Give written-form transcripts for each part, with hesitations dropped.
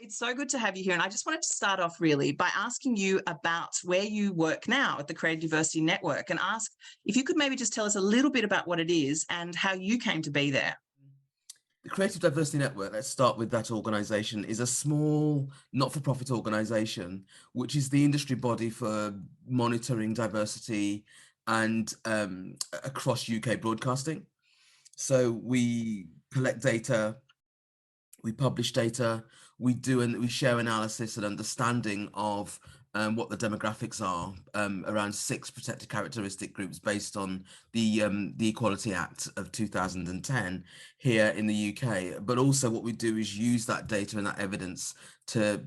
It's so good to have you here. And I just wanted to start off really by asking you about where you work now at the Creative Diversity Network, and ask if you could maybe just tell us a little bit about what it is and how you came to be there. The Creative Diversity Network, let's start with that organisation, is a small not-for-profit organisation, which is the industry body for monitoring diversity and across UK broadcasting. So we collect data, we publish data, we share analysis and understanding of what the demographics are around 6 protected characteristic groups based on the Equality Act of 2010 here in the UK. But also what we do is use that data and that evidence to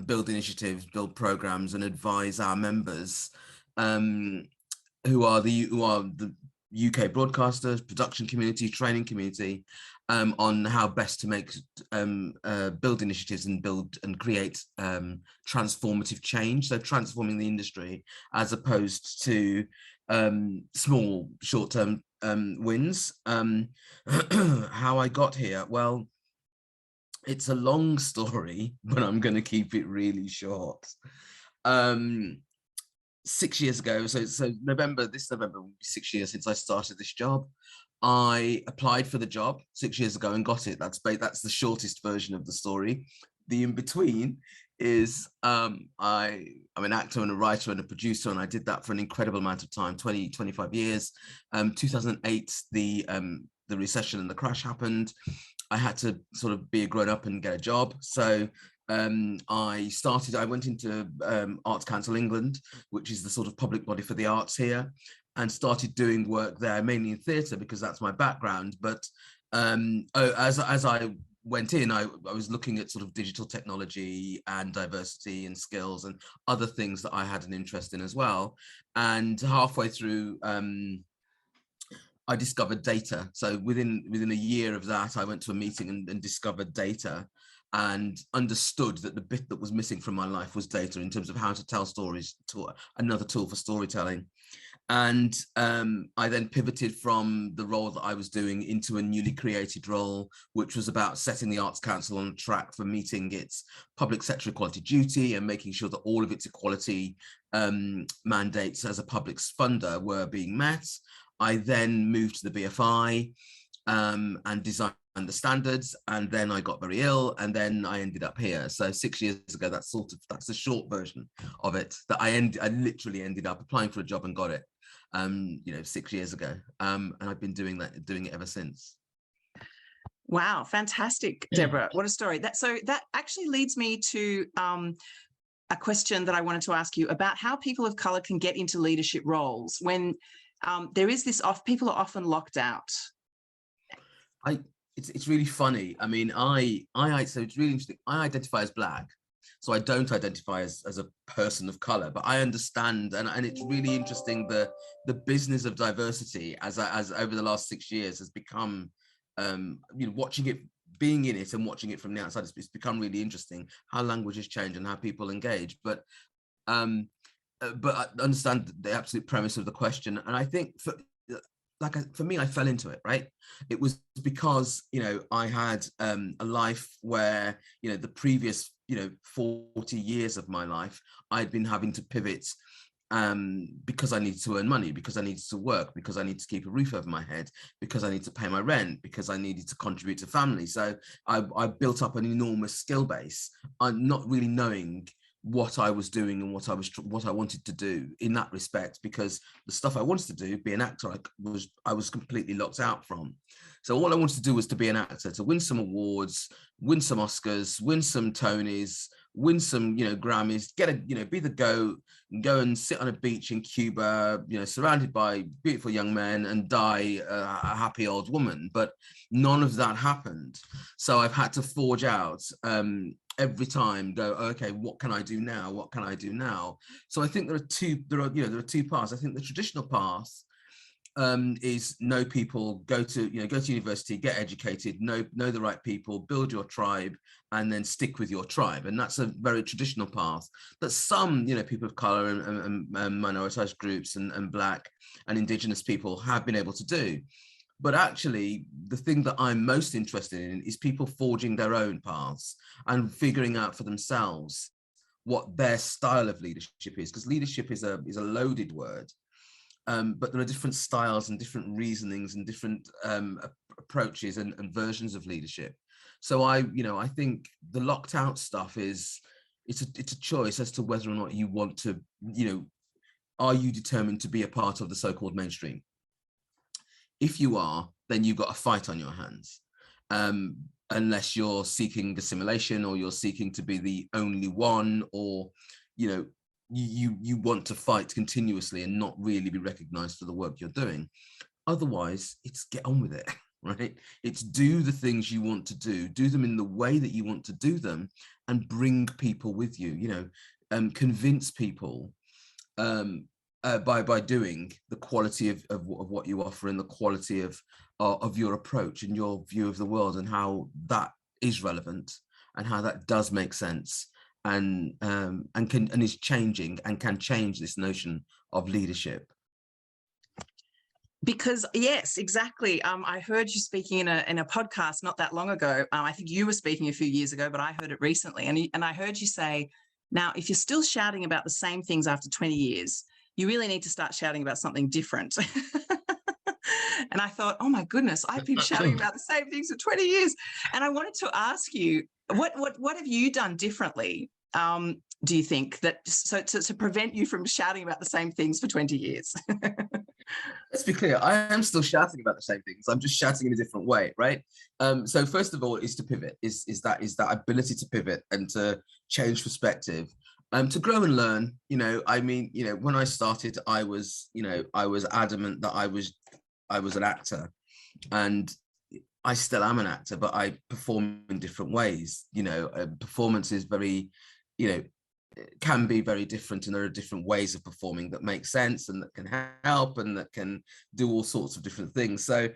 build initiatives, build programs, and advise our members who are the UK broadcasters, production community, training community, on how best to make build initiatives and build and create transformative change. So transforming the industry as opposed to small short-term wins. How I got here, well, it's a long story, but I'm going to keep it really short. 6 years ago, so this November will be 6 years since I started this job. I applied for the job 6 years ago and got it. That's the shortest version of the story. The in-between is I'm an actor and a writer and a producer, and I did that for an incredible amount of time, 25 years. 2008, the recession and the crash happened. I had to sort of be a grown-up and get a job. So I went into Arts Council England, which is the sort of public body for the arts here, and started doing work there, mainly in theatre because that's my background. But as I went in, I was looking at sort of digital technology and diversity and skills and other things that I had an interest in as well. And halfway through, I discovered data. So within a year of that, I went to a meeting and discovered data, and understood that the bit that was missing from my life was data in terms of how to tell stories, to another tool for storytelling. And I then pivoted from the role that I was doing into a newly created role, which was about setting the Arts Council on track for meeting its public sector equality duty and making sure that all of its equality mandates as a public funder were being met. I then moved to the BFI and designed the standards, and then I got very ill, and then I ended up here. So 6 years ago, that's the short version of it, that I literally ended up applying for a job and got it 6 years ago, and I've been doing it ever since. Wow, fantastic, Deborah. What a story. That actually leads me to a question that I wanted to ask you about how people of colour can get into leadership roles when there is this people are often locked out. It's really funny. I mean, so it's really interesting. I identify as Black, so I don't identify as a person of color, but I understand, and it's really interesting the business of diversity as over the last 6 years has become, watching it, being in it and watching it from the outside, it's become really interesting how languages change and how people engage. But I understand the absolute premise of the question, and I think for me, I fell into it, right? It was because, I had a life where, the previous, 40 years of my life, I'd been having to pivot because I needed to earn money, because I needed to work, because I needed to keep a roof over my head, because I needed to pay my rent, because I needed to contribute to family. So I built up an enormous skill base, not really knowing what I was doing and what I wanted to do in that respect, because the stuff I wanted to do, be an actor, I was completely locked out from. So all I wanted to do was to be an actor, to win some awards, win some Oscars, win some Tonys, win some Grammys, be the GOAT, and go and sit on a beach in Cuba, surrounded by beautiful young men, and die a happy old woman. But none of that happened. So I've had to forge out every time, go, okay, what can I do now? What can I do now? So I think there are two paths. I think the traditional path is know people, go to university, get educated, know the right people, build your tribe, and then stick with your tribe. And that's a very traditional path that some people of color and minoritized groups and Black and Indigenous people have been able to do. But actually, the thing that I'm most interested in is people forging their own paths and figuring out for themselves what their style of leadership is, because leadership is a loaded word. But there are different styles and different reasonings and different approaches and versions of leadership. So I think the locked out stuff it's a choice as to whether or not you want to, are you determined to be a part of the so-called mainstream? If you are, then you've got a fight on your hands. Unless you're seeking assimilation, or you're seeking to be the only one, or, you want to fight continuously and not really be recognized for the work you're doing. Otherwise, it's get on with it, right? It's do the things you want to do them in the way that you want to do them, and bring people with you, convince people by doing the quality of what you offer, and the quality of your approach and your view of the world, and how that is relevant and how that does make sense, and is changing and can change this notion of leadership. Because yes, exactly. I heard you speaking in a podcast not that long ago. I think you were speaking a few years ago, but I heard it recently. And I heard you say, now, if you're still shouting about the same things after 20 years, you really need to start shouting about something different. And I thought, oh my goodness, I've been shouting about the same things for 20 years. And I wanted to ask you, what have you done differently, do you think, that to prevent you from shouting about the same things for 20 years? Let's be clear, I am still shouting about the same things. I'm just shouting in a different way, right? So first of all, is to pivot, is that ability to pivot and to change perspective, to grow and learn. When I started, I was adamant that I was an actor, and I still am an actor, but I perform in different ways. Performance is very, can be very different, and there are different ways of performing that make sense and that can help and that can do all sorts of different things. So,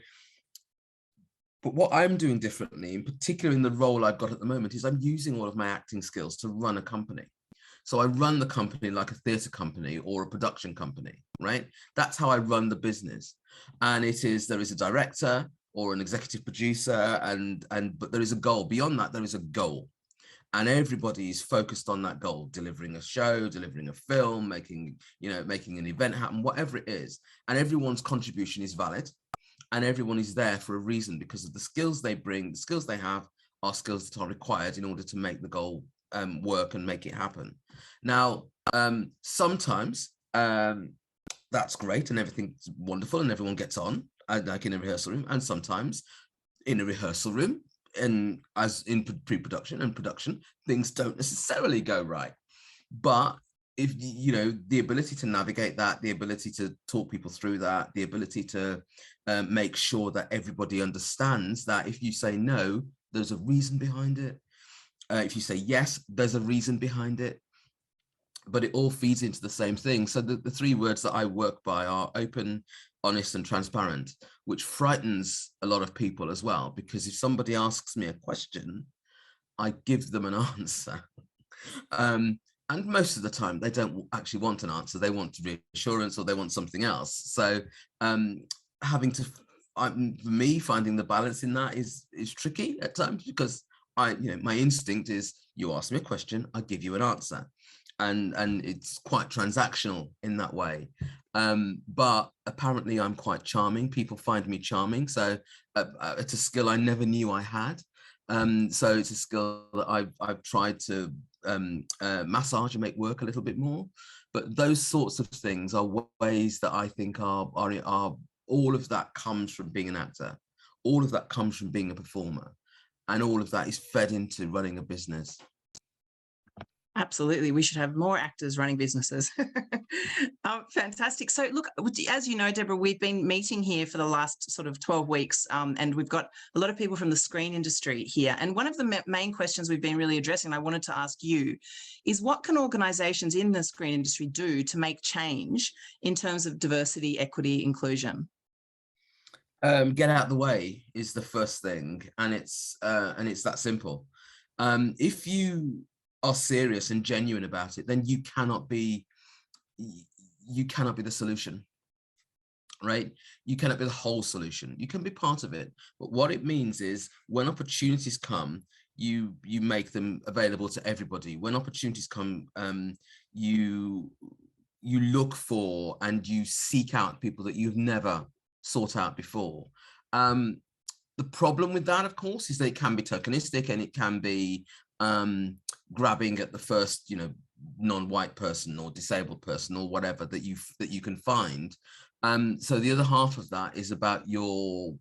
but what I'm doing differently, in particular in the role I've got at the moment, is I'm using all of my acting skills to run a company. So I run the company like a theatre company or a production company, right? That's how I run the business. And there is a director or an executive producer, but there is a goal. Beyond that, there is a goal. And everybody is focused on that goal, delivering a show, delivering a film, making an event happen, whatever it is. And everyone's contribution is valid, and everyone is there for a reason, because of the skills they bring. The skills they have are skills that are required in order to make the goal work and make it happen. Now, sometimes that's great and everything's wonderful and everyone gets on, like in a rehearsal room, and sometimes in a rehearsal room, and as in pre-production and production, things don't necessarily go right. But if the ability to navigate that, the ability to talk people through that, the ability to make sure that everybody understands that if you say no, there's a reason behind it. If you say yes, there's a reason behind it. But it all feeds into the same thing. So the three words that I work by are open, honest, and transparent, which frightens a lot of people as well, because if somebody asks me a question, I give them an answer. And most of the time, they don't actually want an answer. They want reassurance, or they want something else. So for me, finding the balance in that is tricky at times, because my instinct is, you ask me a question, I give you an answer. And it's quite transactional in that way. But apparently I'm quite charming. People find me charming. So it's a skill I never knew I had. So it's a skill that I've tried to massage and make work a little bit more. But those sorts of things are ways that I think are all of that comes from being an actor. All of that comes from being a performer. And all of that is fed into running a business. Absolutely. We should have more actors running businesses. Fantastic. So look, as you know, Deborah, we've been meeting here for the last sort of 12 weeks, and we've got a lot of people from the screen industry here. And one of the main questions we've been really addressing, I wanted to ask you, is what can organisations in the screen industry do to make change in terms of diversity, equity, inclusion? Get out of the way is the first thing, and it's that simple. If you are serious and genuine about it, then you cannot be the solution. right? You cannot be the whole solution. You can be part of it. But what it means is when opportunities come, you make them available to everybody. When opportunities come, you look for and you seek out people that you've never sought out before. The problem with that, of course, is that it can be tokenistic, and it can be grabbing at the first, non-white person or disabled person or whatever that you can find. So the other half of that is about your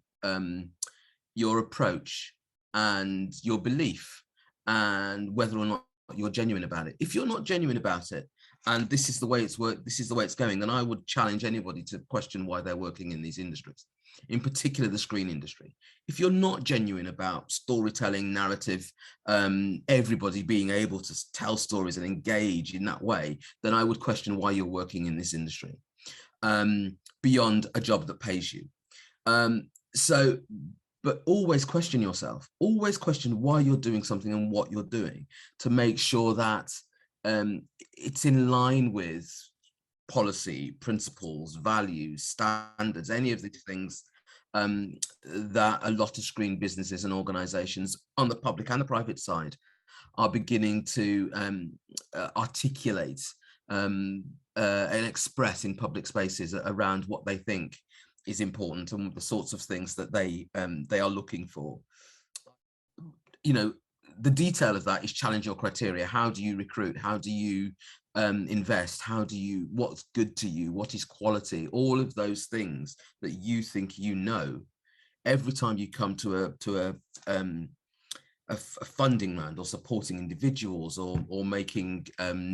approach and your belief, and whether or not you're genuine about it. If you're not genuine about it, and this is the way it's going, then I would challenge anybody to question why they're working in these industries, in particular the screen industry. If you're not genuine about storytelling, narrative, everybody being able to tell stories and engage in that way, then I would question why you're working in this industry, beyond a job that pays you. But always question yourself, always question why you're doing something and what you're doing, to make sure that it's in line with policy, principles, values, standards, any of these things that a lot of screen businesses and organizations on the public and the private side are beginning to articulate and express in public spaces around what they think is important and the sorts of things that they are looking for. The detail of that is challenge your criteria. How do you recruit? How do you invest? What's good to you? What is quality? All of those things that you think every time you come to a funding round, or supporting individuals, or making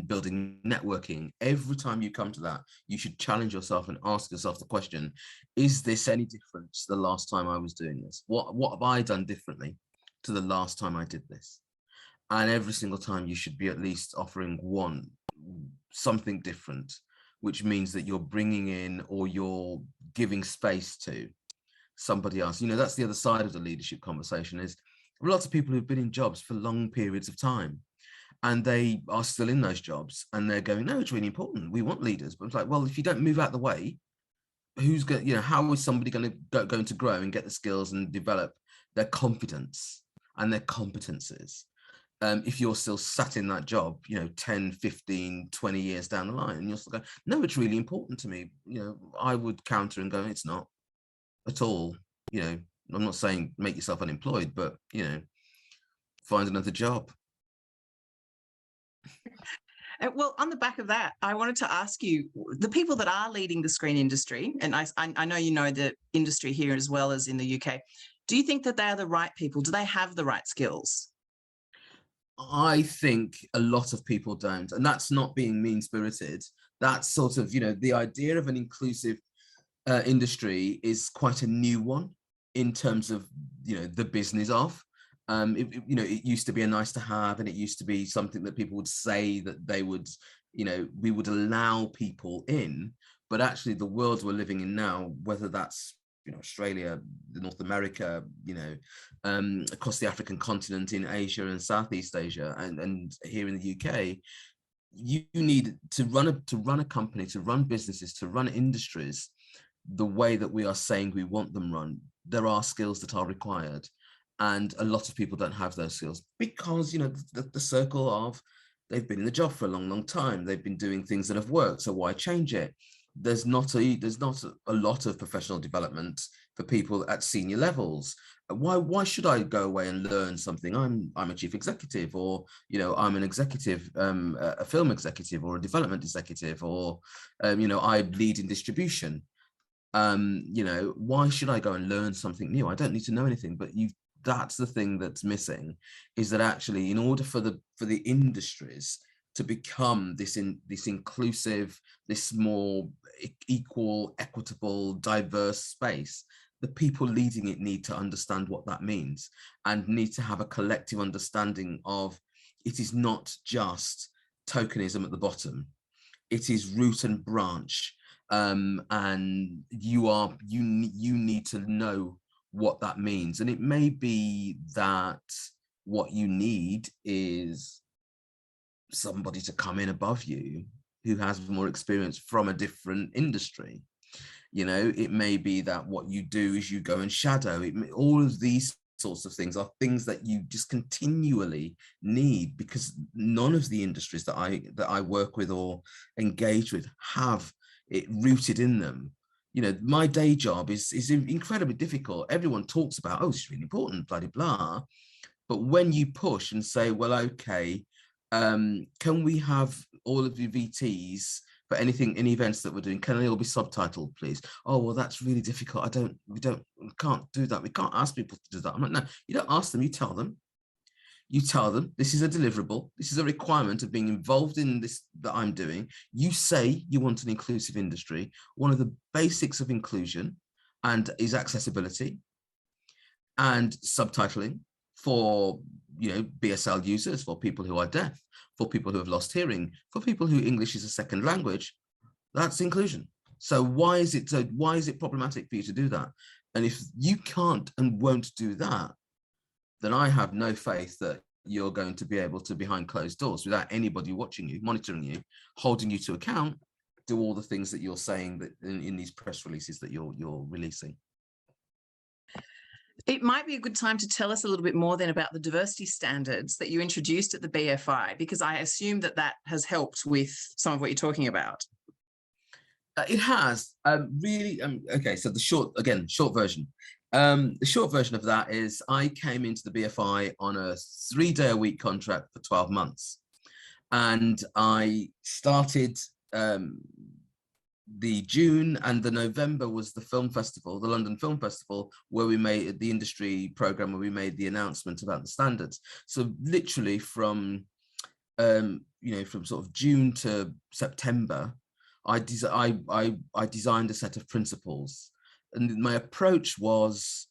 building networking, every time you come to that, you should challenge yourself and ask yourself the question, is this any different to the last time I was doing this? What have I done differently to the last time I did this? And every single time you should be at least offering something different, which means that you're bringing in, or you're giving space to somebody else. That's the other side of the leadership conversation, is lots of people who've been in jobs for long periods of time, and they are still in those jobs, and they're going, no, it's really important, we want leaders. But it's like, well, if you don't move out the way, who's going, how is somebody going to grow and get the skills and develop their confidence and their competences if you're still sat in that job 10, 15, 20 years down the line, and you're still going, no, it's really important to me? I would counter and go, it's not at all. I'm not saying make yourself unemployed, but find another job. Well, on the back of that, I wanted to ask you, the people that are leading the screen industry, and I know the industry here as well as in the UK, do you think that they are the right people? Do they have the right skills? I think a lot of people don't, and that's not being mean-spirited. That's sort of, the idea of an inclusive industry is quite a new one in terms of, the business of. It used to be a nice to have, and it used to be something that people would say that they would, we would allow people in. But actually, the world we're living in now, whether that's Australia, North America, across the African continent, in Asia and Southeast Asia, and here in the UK, you need to run a company, to run businesses, to run industries the way that we are saying we want them run. There are skills that are required, and a lot of people don't have those skills because the circle of, they've been in the job for a long time, they've been doing things that have worked, so why change it? There's not a lot of professional development for people at senior levels. Why should I go away and learn something? I'm a chief executive, or I'm an executive, a film executive, or a development executive, or I lead in distribution. Why should I go and learn something new? I don't need to know anything. But that's the thing that's missing, is that actually, in order for the industries to become this inclusive, this more equal, equitable, diverse space, the people leading it need to understand what that means, and need to have a collective understanding of, it is not just tokenism at the bottom, it is root and branch, and you need to know what that means. And it may be that what you need is somebody to come in above you who has more experience from a different industry. You know, it may be that what you do is you go and shadow. All of these sorts of things are things that you just continually need, because none of the industries that I work with or engage with have it rooted in them. You know, my day job is incredibly difficult. Everyone talks about, oh, it's really important, blah, blah, blah. But when you push and say, well, okay, can we have all of your VTs for any events that we're doing, can they all be subtitled, please? Oh, well, that's really difficult. We can't do that. We can't ask people to do that. I'm like, no, you don't ask them, you tell them. You tell them this is a deliverable. This is a requirement of being involved in this that I'm doing. You say you want an inclusive industry. One of the basics of inclusion is accessibility and subtitling for, you know, BSL users, for people who are deaf, for people who have lost hearing, for people who English is a second language. That's inclusion. So why is it problematic for you to do that? And if you can't and won't do that, then I have no faith that you're going to be able to, behind closed doors, without anybody watching you, monitoring you, holding you to account, do all the things that you're saying that in these press releases that you're releasing. It might be a good time to tell us a little bit more then about the diversity standards that you introduced at the BFI, because I assume that has helped with some of what you're talking about. It has really. Okay, so the short version. The short version of that is I came into the BFI on a 3-day-a-week contract for 12 months. And I started the June, and the November was the film festival, the London Film Festival, where we made the industry program, where we made the announcement about the standards. So literally from, from sort of June to September, I designed a set of principles, and my approach was,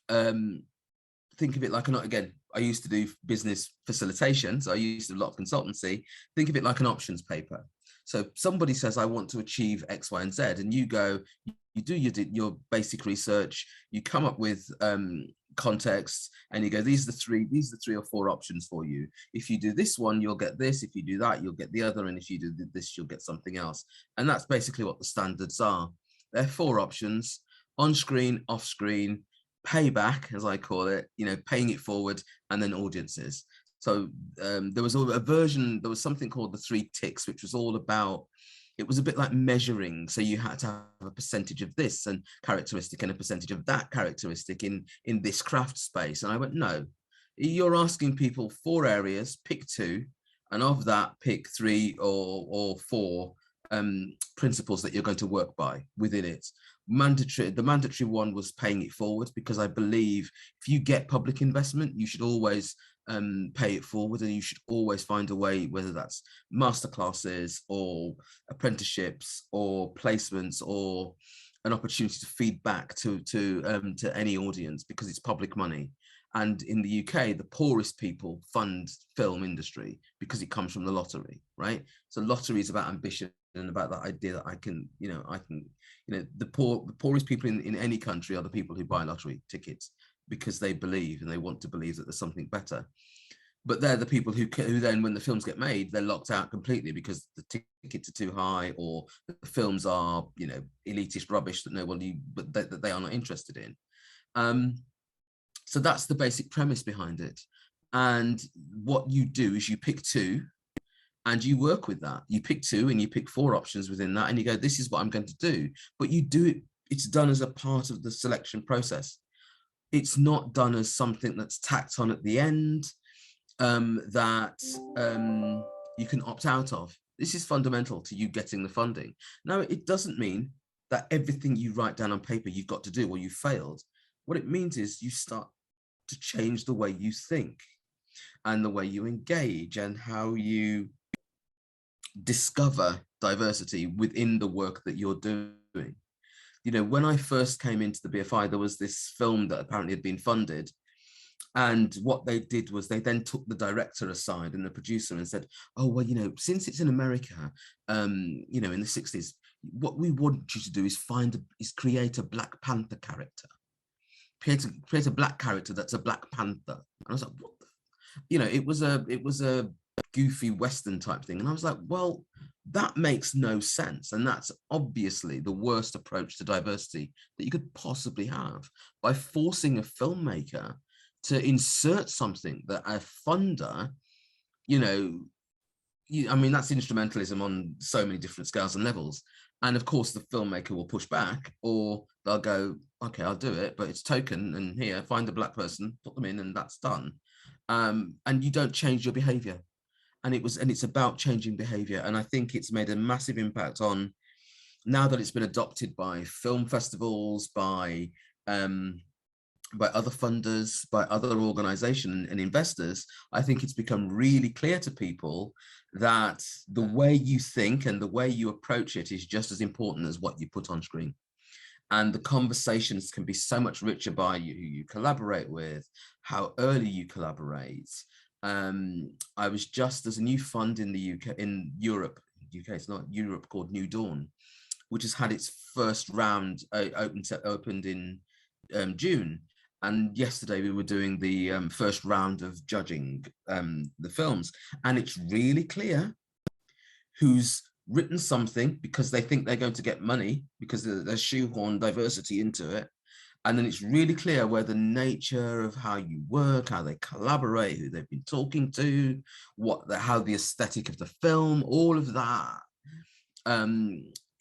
think of it like I used to do business facilitation, so I used to do a lot of consultancy. Think of it like an options paper. So somebody says, I want to achieve X, Y, and Z, and you go, you do your basic research, you come up with context, and you go, these are the 3 or 4 options for you. If you do this one, you'll get this. If you do that, you'll get the other. And if you do this, you'll get something else. And that's basically what the standards are. There are 4 options: on screen, off screen, payback, as I call it, paying it forward, and then audiences. So there was something called the 3 ticks, which was all about, it was a bit like measuring. So you had to have a percentage of this and characteristic and a percentage of that characteristic in this craft space. And I went, no, you're asking people 4 areas, pick 2, and of that, pick 3 or 4 principles that you're going to work by within it. The mandatory one was paying it forward, because I believe if you get public investment, you should always pay it forward, and you should always find a way, whether that's masterclasses or apprenticeships or placements or an opportunity to feed back to any audience, because it's public money. And in the UK, the poorest people fund film industry because it comes from the lottery, right? So lottery is about ambition and about that idea that the poorest people in any country are the people who buy lottery tickets, because they believe and they want to believe that there's something better. But they're the people who then, when the films get made, they're locked out completely because the tickets are too high, or the films are, elitist rubbish that they are not interested in. So that's the basic premise behind it. And what you do is you pick 2 and you work with that. You pick 2 and you pick 4 options within that, and you go, this is what I'm going to do. But you do it, it's done as a part of the selection process. It's not done as something that's tacked on at the end that you can opt out of. This is fundamental to you getting the funding. Now, it doesn't mean that everything you write down on paper you've got to do or you failed. What it means is you start to change the way you think and the way you engage and how you discover diversity within the work that you're doing. When I first came into the BFI, there was this film that apparently had been funded. And what they did was they then took the director aside and the producer and said, oh, well, since it's in America, in the 60s, what we want you to do is create a Black Panther character. Create a black character that's a Black Panther. And I was like, what the? It was a goofy Western type thing. And I was like, well, That makes no sense. And that's obviously the worst approach to diversity that you could possibly have, by forcing a filmmaker to insert something that a funder, I mean, that's instrumentalism on so many different scales and levels. And of course, the filmmaker will push back, or they'll go, okay, I'll do it, but it's token, and here, find a black person, put them in, and that's done. And you don't change your behavior. And it's about changing behavior. And I think it's made a massive impact on, now that it's been adopted by film festivals, by other funders, by other organizations and investors. I think it's become really clear to people that the way you think and the way you approach it is just as important as what you put on screen. And the conversations can be so much richer by who you collaborate with, how early you collaborate. I was just, there's a new fund in the UK, in Europe, it's not Europe, called New Dawn, which has had its first round opened in June. And yesterday we were doing the first round of judging the films, and it's really clear who's written something because they think they're going to get money, because there's shoehorn diversity into it. And then it's really clear where the nature of how you work, how they collaborate, who they've been talking to, how the aesthetic of the film, all of that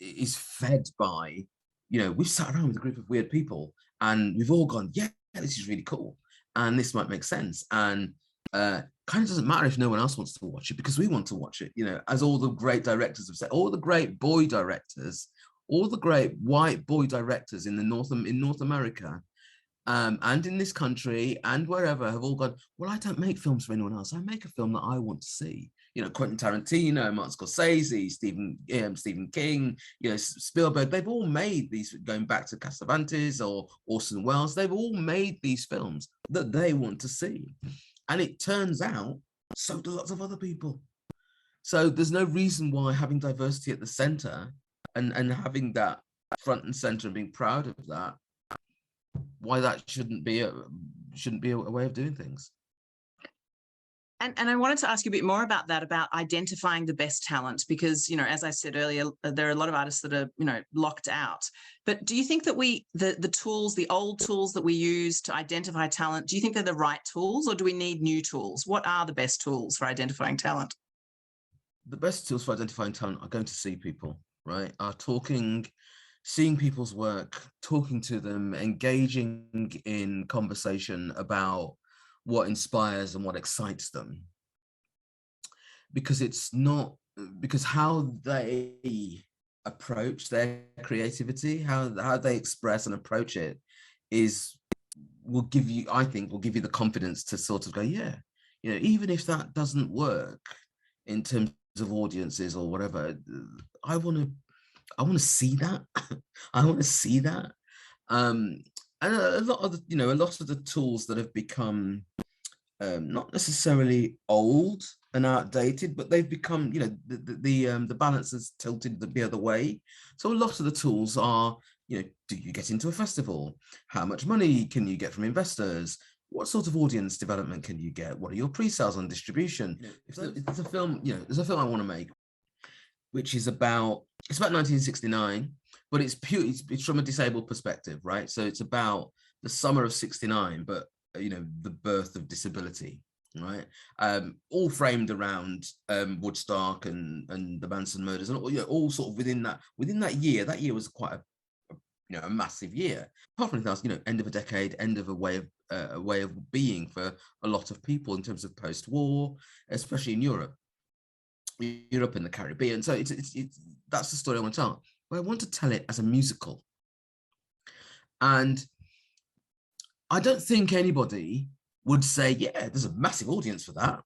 is fed by, we've sat around with a group of weird people and we've all gone, yeah, this is really cool. And this might make sense. And kind of doesn't matter if no one else wants to watch it, because we want to watch it, as all the great directors have said, all the great boy directors, all the great white boy directors in North America and in this country and wherever have all gone, well, I don't make films for anyone else. I make a film that I want to see. Quentin Tarantino, Martin Scorsese, Stephen King, Spielberg, they've all made these, going back to Cassavetes or Orson Welles, they've all made these films that they want to see. And it turns out, so do lots of other people. So there's no reason why having diversity at the center and having that front and center and being proud of that, why that shouldn't be a way of doing things. And I wanted to ask you a bit more about that, about identifying the best talent, because, as I said earlier, there are a lot of artists that are, locked out. But do you think that the tools, the old tools that we use to identify talent, do you think they're the right tools, or do we need new tools? What are the best tools for identifying talent? The best tools for identifying talent are going to see people, right? Seeing people's work, talking to them, engaging in conversation about what inspires and what excites them. Because how they approach their creativity, how they express and approach it will give you the confidence to sort of go, yeah, even if that doesn't work in terms of audiences or whatever, I want to see that. I want to see that. And a lot of the tools that have become not necessarily old and outdated, but they've become, the balance has tilted the other way. So a lot of the tools are, do you get into a festival? How much money can you get from investors? What sort of audience development can you get? What are your pre-sales on distribution? If there's a film, there's a film I want to make, which is about 1969, but it's from a disabled perspective, right? So it's about the summer of '69, but the birth of disability, right? All framed around Woodstock and the Manson murders, and all sort of within that year. That year was quite a massive year. Apart from anything else, end of a decade, end of a way of being for a lot of people in terms of post-war, especially in Europe and the Caribbean. So it's that's the story I want to tell. But I want to tell it as a musical. And I don't think anybody would say, yeah, there's a massive audience for that.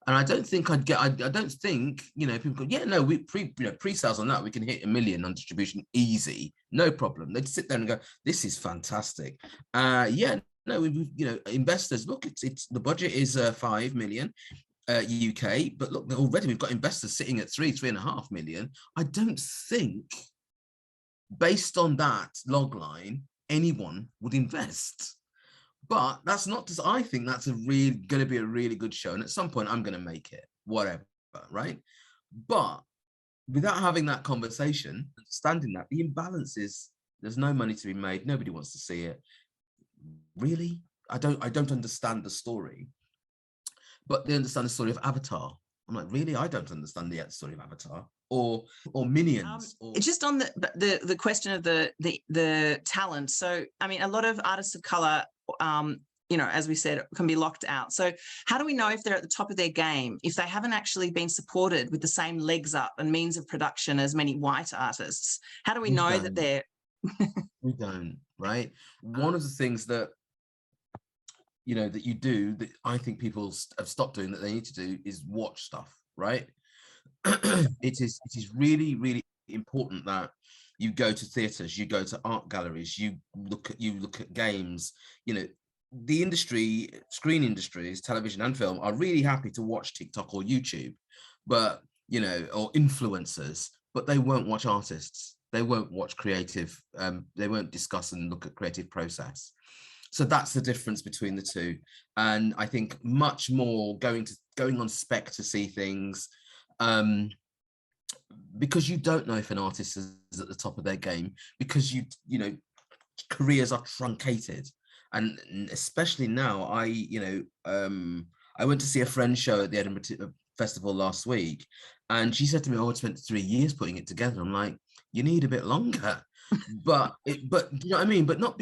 And I don't think I don't think, people go, yeah, no, we pre-sales on that, we can hit 1 million on distribution easy, no problem. They'd sit there and go, this is fantastic. Yeah, no, we investors, look, it's the budget is 5 million. UK, but look, already we've got investors sitting at 3.5 million. I don't think, based on that log line, anyone would invest. But that's not just, I think that's going to be a really good show. And at some point I'm going to make it, whatever, right? But without having that conversation, understanding that the imbalance is there's no money to be made, nobody wants to see it. Really? I don't understand the story. But they understand the story of Avatar. I'm like, really? I don't understand the story of Avatar or Minions. Or just on the question of the talent. So, I mean, a lot of artists of color, you know, as we said, can be locked out. So how do we know if they're at the top of their game, if they haven't actually been supported with the same legs up and means of production as many white artists? How do we know that they're... We don't, right? One of the things that, you know, that you do that I think people have stopped doing that they need to do is watch stuff, right? It is really, really important that you go to theaters, you go to art galleries, you look at games. You know, the industry, screen industries, television and film are really happy to watch TikTok or YouTube, but, you know, or influencers, but they won't watch artists. They won't watch creative, they won't discuss and look at creative process. So that's the difference between the two. And I think much more going on spec to see things, because you don't know if an artist is at the top of their game, because you know, careers are truncated. And especially now, I went to see a friend's show at the Edinburgh Festival last week, and she said to me, "Oh, I spent 3 years putting it together." I'm like, you need a bit longer. But you know what I mean? But not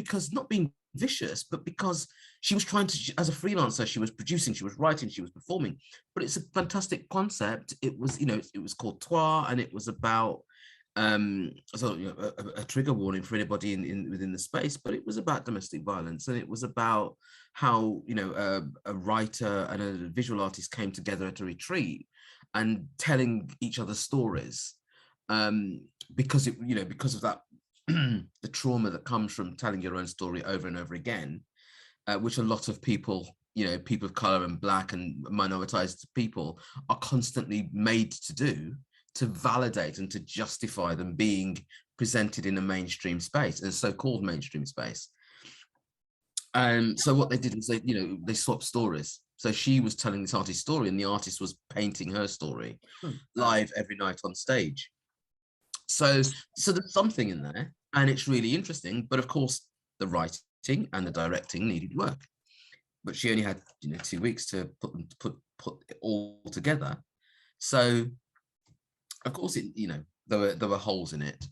being vicious, but because she was trying to, as a freelancer, she was producing, she was writing, she was performing. But it's a fantastic concept. It was, you know, it was called Toi, and it was about so, you know, a trigger warning for anybody within the space, but it was about domestic violence, and it was about how, you know, a writer and a visual artist came together at a retreat and telling each other stories, because it, you know, because of that the trauma that comes from telling your own story over and over again, which a lot of people, you know, people of color and Black and minoritized people are constantly made to do, to validate and to justify them being presented in a mainstream space, a so-called mainstream space. So what they did was they swapped stories. So she was telling this artist's story, and the artist was painting her story live every night on stage. So there's something in there, and it's really interesting. But of course, the writing and the directing needed work. But she only had 2 weeks to put it all together. So of course, there were holes in it,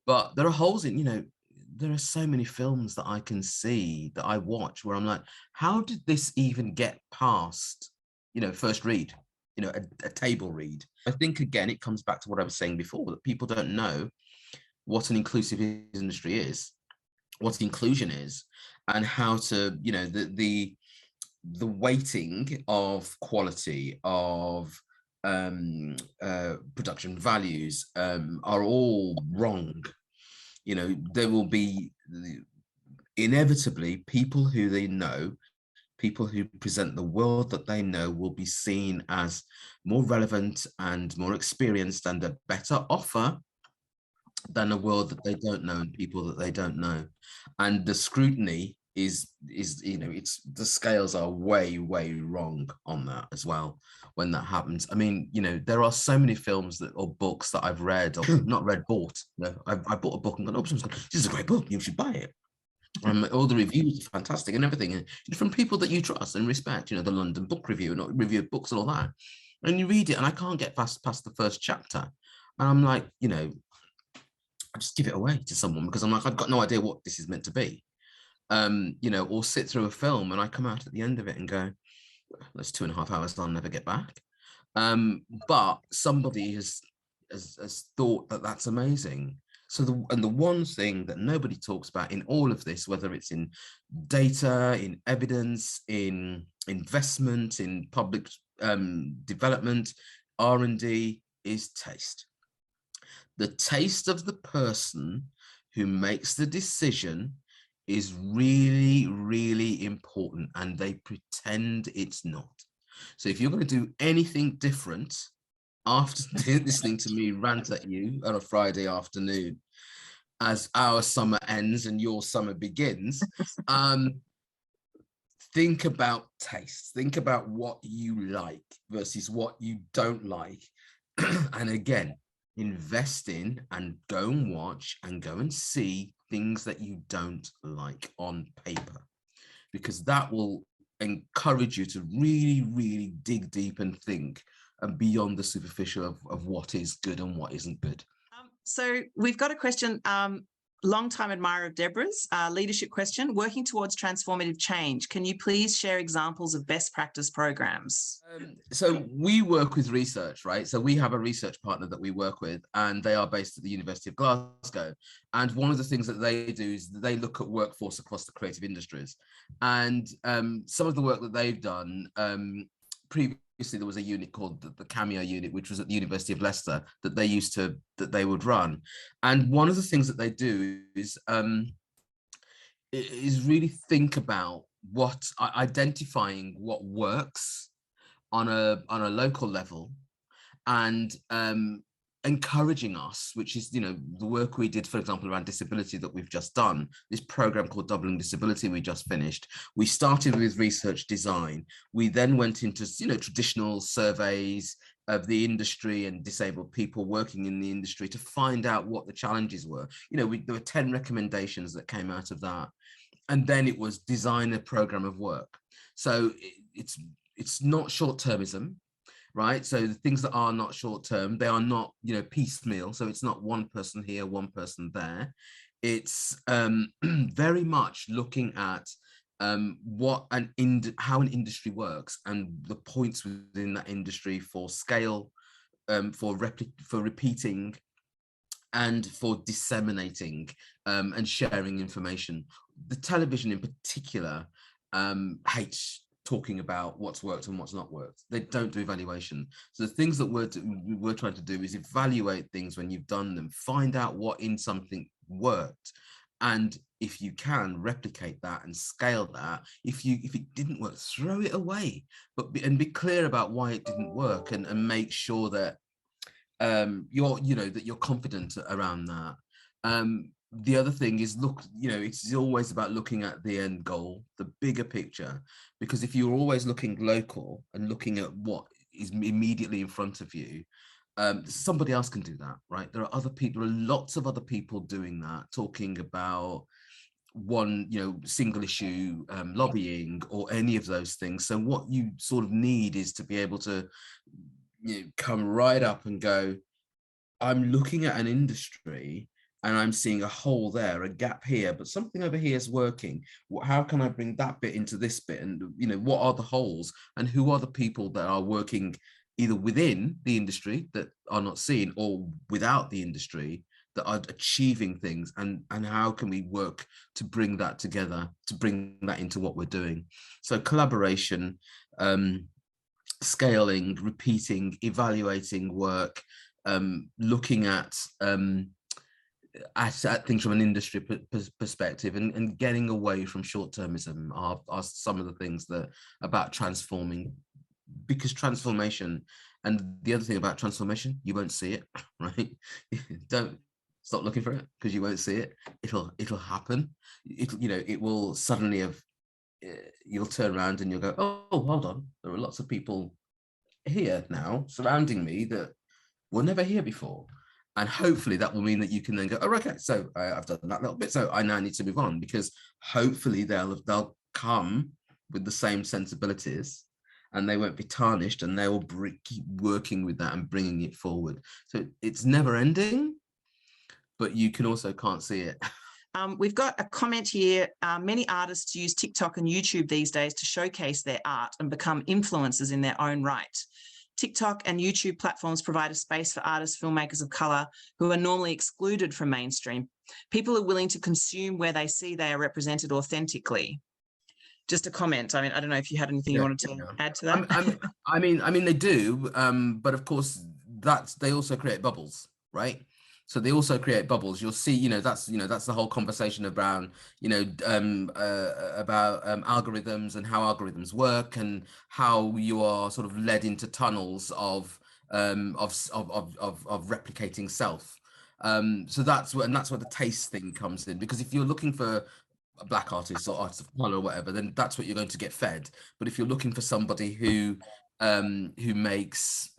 but there are holes in, there are so many films that I can see that I watch where I'm like, how did this even get past, first read, a table read? I think, again, it comes back to what I was saying before, that people don't know what an inclusive industry is, what inclusion is, and how to, the weighting of quality, of production values are all wrong. There will be inevitably people who they know, people who present the world that they know, will be seen as more relevant and more experienced and a better offer than a world that they don't know and people that they don't know. And the scrutiny is it's, the scales are way wrong on that as well when that happens. I mean, there are so many films or books that I've read, or not read, bought. I bought a book and gone, oh, this is a great book, you should buy it. All the reviews are fantastic and everything, and from people that you trust and respect, the London Book Review and review of books and all that. And you read it, and I can't get past the first chapter, and I'm like, I just give it away to someone because I'm like, I've got no idea what this is meant to be. Or sit through a film and I come out at the end of it and go, that's 2.5 hours I'll never get back. But somebody has thought that that's amazing. So the one thing that nobody talks about in all of this, whether it's in data, in evidence, in investment, in public development, R&D, is taste. The taste of the person who makes the decision is really important, and they pretend it's not. So if you're going to do anything different after listening to me rant at you on a Friday afternoon as our summer ends and your summer begins, think about taste. Think about what you like versus what you don't like. And again, invest in and go and watch and go and see things that you don't like on paper, because that will encourage you to really, really dig deep and think and beyond the superficial of what is good and what isn't good. So we've got a question, long-time admirer of Deborah's, leadership question, working towards transformative change. Can you please share examples of best practice programs? So we work with research, right? So we have a research partner that we work with, and they are based at the University of Glasgow. And one of the things that they do is they look at workforce across the creative industries. And some of the work that they've done, previously there was a unit called the Cameo unit, which was at the University of Leicester that they would run. And one of the things that they do is really think about identifying what works on a local level, and encouraging us, which is, you know, the work we did, for example, around disability that we've just done, this program called Doubling Disability we just finished. We started with research design. We then went into, you know, traditional surveys of the industry and disabled people working in the industry to find out what the challenges were. You know, there were 10 recommendations that came out of that. And then it was design a program of work. So it's not short-termism, right? So the things that are not short-term, they are not, you know, piecemeal. So it's not one person here, one person there. It's very much looking at how an industry works and the points within that industry for scale, for repeating, and for disseminating and sharing information. The television in particular hates talking about what's worked and what's not worked. They don't do evaluation. So the things that we're trying to do is evaluate things when you've done them, find out what in something worked, and if you can replicate that and scale that. If it didn't work, throw it away, and be clear about why it didn't work, and make sure that you're confident around that. The other thing is, look, you know, it's always about looking at the end goal, the bigger picture, because if you're always looking local and looking at what is immediately in front of you, somebody else can do that, right? There are lots of other people doing that, talking about one, you know, single issue lobbying or any of those things. So what you sort of need is to be able to, you know, come right up and go, I'm looking at an industry and I'm seeing a hole there, a gap here, but something over here is working. How can I bring that bit into this bit? And, you know, what are the holes, and who are the people that are working either within the industry that are not seen, or without the industry that are achieving things, and how can we work to bring that together, to bring that into what we're doing? So collaboration, scaling, repeating, evaluating work, looking at things from an industry perspective, and getting away from short-termism are some of the things that about transforming, because transformation, and the other thing about transformation, you won't see it, right? Don't stop looking for it, because you won't see it. It'll happen. It will suddenly have, you'll turn around and you'll go, oh, hold on, there are lots of people here now surrounding me that were never here before. And hopefully that will mean that you can then go, oh, okay, so I've done that little bit, so I now need to move on, because hopefully they'll come with the same sensibilities, and they won't be tarnished, and they will keep working with that and bringing it forward. So it's never ending, but you can also can't see it. We've got a comment here. Many artists use TikTok and YouTube these days to showcase their art and become influencers in their own right. TikTok and YouTube platforms provide a space for artists, filmmakers of colour who are normally excluded from mainstream. People are willing to consume where they see they are represented authentically. Just a comment. I mean, I don't know if you had anything you wanted to add to that. I mean, they do, but of course, they also create bubbles, right? So they also create bubbles. You'll see, that's the whole conversation around, about algorithms and how algorithms work, and how you are sort of led into tunnels of replicating self. So that's where the taste thing comes in, because if you're looking for Black artists or artists of color or whatever, then that's what you're going to get fed. But if you're looking for somebody who makes,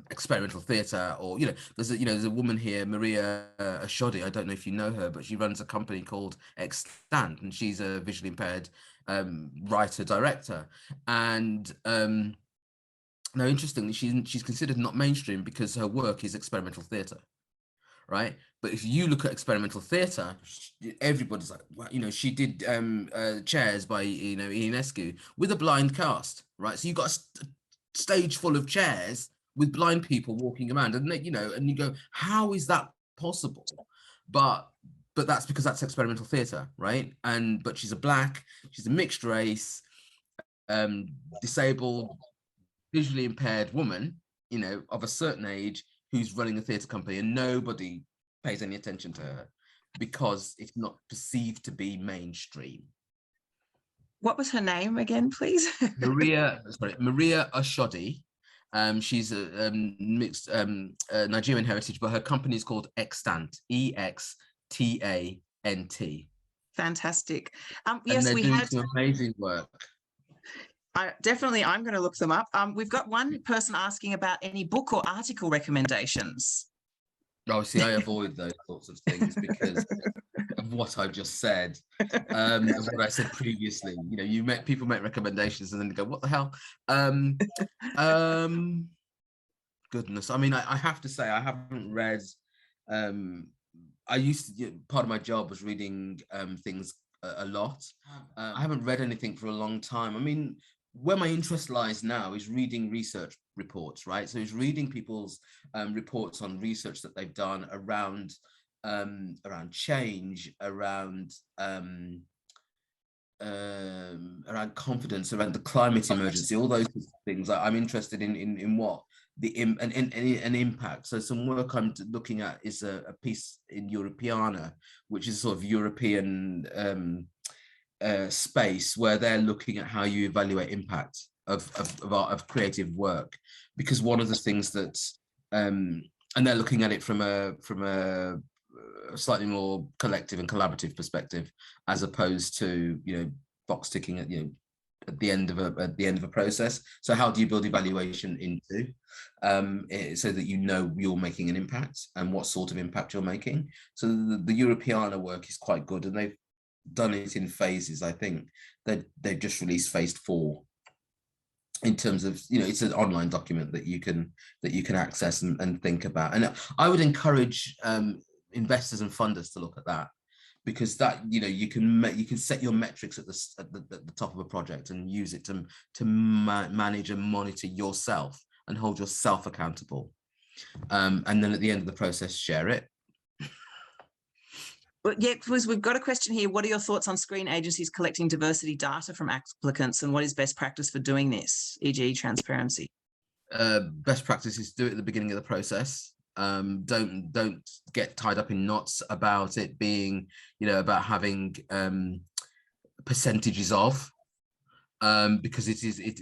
experimental theatre, or there's a woman here, Maria Ashodi. I don't know if you know her, but she runs a company called Extant, and she's a visually impaired writer director. And now, interestingly, she's considered not mainstream because her work is experimental theatre, right? But if you look at experimental theatre, everybody's like, well, she did Chairs by Ionescu with a blind cast, right? So you've got a stage full of chairs with blind people walking around, and and you go, how is that possible? But that's because that's experimental theatre, right? But she's a mixed race, disabled, visually impaired woman, of a certain age, who's running a theatre company, and nobody pays any attention to her because it's not perceived to be mainstream. What was her name again, please? Maria Ashodi. She's a mixed Nigerian heritage, but her company is called Extant, Extant. Fantastic. Yes, and they're doing some amazing work. I'm going to look them up. We've got one person asking about any book or article recommendations. Oh, see, I avoid those sorts of things because of what I've just said, and what I said previously. People make recommendations and then they go, "What the hell?" Goodness, I mean, I have to say, I haven't read. I used to. Part of my job was reading things a lot. I haven't read anything for a long time. I mean, where my interest lies now is reading research reports, right? So it's reading people's reports on research that they've done around change, around confidence, around the climate emergency, all those things. I'm interested in what an impact. So some work I'm looking at is a piece in Europeana, which is sort of European space, where they're looking at how you evaluate impact of creative work, because one of the things that and they're looking at it from a slightly more collective and collaborative perspective, as opposed to box ticking at the end of a process. So how do you build evaluation into so that you're making an impact and what sort of impact you're making? So the Europeana work is quite good, and they've done it in phases. I think they've just released phase 4 in terms of it's an online document that you can access and think about. And I would encourage investors and funders to look at that, because that you can set your metrics at the top of a project and use it to manage and monitor yourself and hold yourself accountable, and then at the end of the process share it. Well, yeah, because we've got a question here. What are your thoughts on screen agencies collecting diversity data from applicants, and what is best practice for doing this, e.g. transparency? Best practice is do it at the beginning of the process. Don't get tied up in knots about it being, about having percentages of, because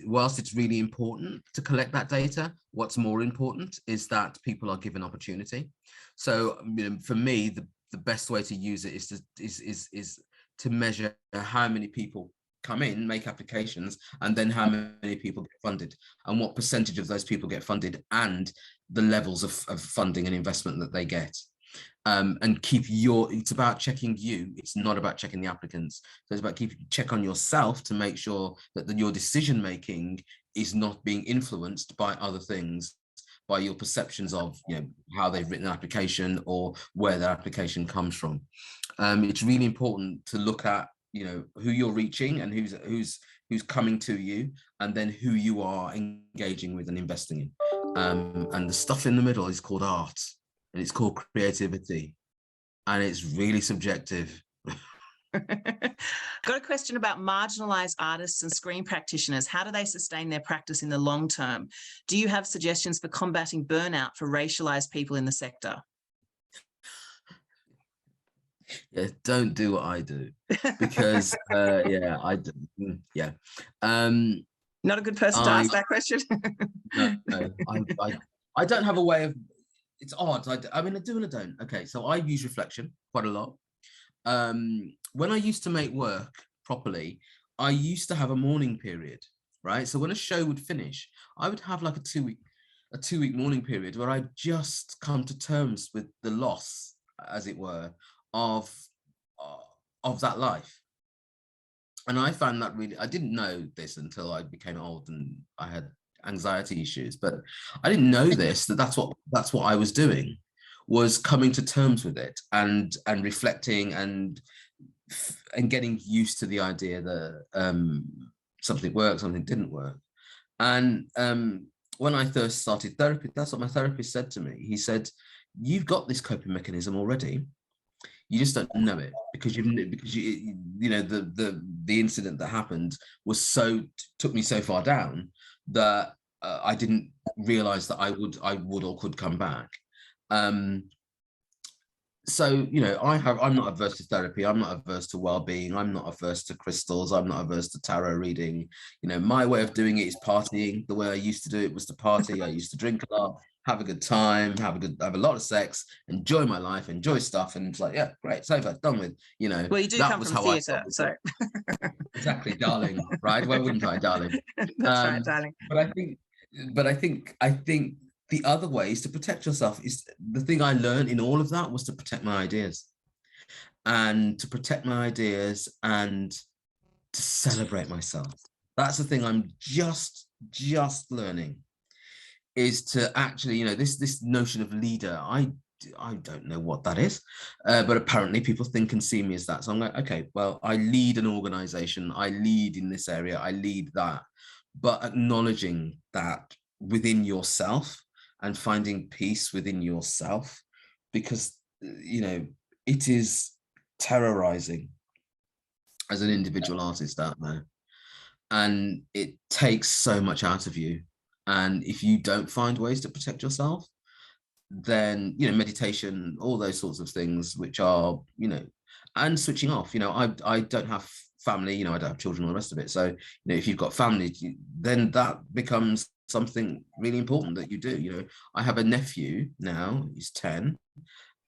whilst it's really important to collect that data, what's more important is that people are given opportunity. So for me, the best way to use it is to measure how many people come in, make applications, and then how many people get funded, and what percentage of those people get funded, and the levels of funding and investment that they get. And it's about checking you. It's not about checking the applicants. So it's about check on yourself to make sure that your decision making is not being influenced by other things, by your perceptions of how they've written an application or where their application comes from. It's really important to look at who you're reaching and who's coming to you, and then who you are engaging with and investing in. And the stuff in the middle is called art, and it's called creativity, and it's really subjective. Got a question about marginalized artists and screen practitioners. How do they sustain their practice in the long term? Do you have suggestions for combating burnout for racialized people in the sector? Yeah, don't do what I do, because I do. Yeah. Not a good person to ask that question. No, I don't have a way of. It's odd. I mean, I do and I don't. Okay, so I use reflection quite a lot. When I used to make work properly, I used to have a mourning period, right? So when a show would finish, I would have like a 2-week a 2-week mourning period where I just come to terms with the loss, as it were, of that life. And I found that really, I didn't know this until I became old and I had anxiety issues, but I didn't know this, that's what I was doing, was coming to terms with it and reflecting and getting used to the idea that something worked, something didn't work. And when I first started therapy, that's what my therapist said to me. He said, "You've got this coping mechanism already. You just don't know it because you know the incident that happened was took me so far down that I didn't realize that I would or could come back." So, you know, I'm not averse to therapy. I'm not averse to well-being. I'm not averse to crystals. I'm not averse to tarot reading. You know, my way of doing it is partying. The way I used to do it was to party. I used to drink a lot, have a good time, have a lot of sex, enjoy my life, enjoy stuff. And it's like, yeah, great, it's over, done with, you know. Well, you do come from theatre, so. Exactly, darling, right? Why wouldn't I, darling? That's right, darling. But I think the other way is to protect yourself. Is the thing I learned in all of that was to protect my ideas, and to protect my ideas and to celebrate myself. That's the thing I'm just learning, is to actually, you know, this notion of leader. I don't know what that is, but apparently people think and see me as that. So I'm like, okay, well, I lead an organization. I lead in this area. I lead that, but acknowledging that within yourself and finding peace within yourself, because, you know, it is terrorizing as an individual artist out there, and it takes so much out of you. And if you don't find ways to protect yourself, then, you know, meditation, all those sorts of things, which are, you know, and switching off, you know, I don't have family, you know, I don't have children, all the rest of it. So, you know, if you've got family, then that becomes something really important that you do. You know, I have a nephew now, he's 10,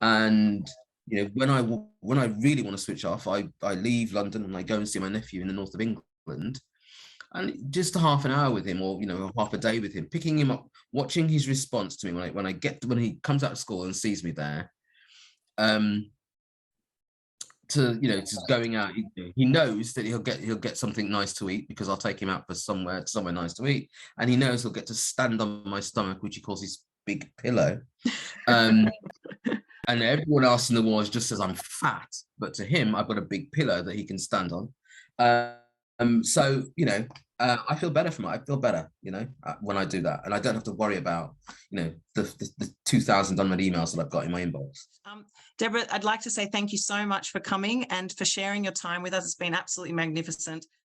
and, you know, when I really want to switch off, I leave London and I go and see my nephew in the north of England, and just a half an hour with him, or, you know, half a day with him, picking him up, watching his response to me when he comes out of school and sees me there, to, you know, just going out, he knows that he'll get something nice to eat because I'll take him out for somewhere nice to eat, and he knows he'll get to stand on my stomach, which he calls his big pillow. And everyone else in the world just says I'm fat, but to him, I've got a big pillow that he can stand on. So, you know, I feel better from it. I feel better, you know, when I do that, and I don't have to worry about, you know, the 2,000 unread emails that I've got in my inbox. Deborah, I'd like to say thank you so much for coming and for sharing your time with us. It's been absolutely magnificent.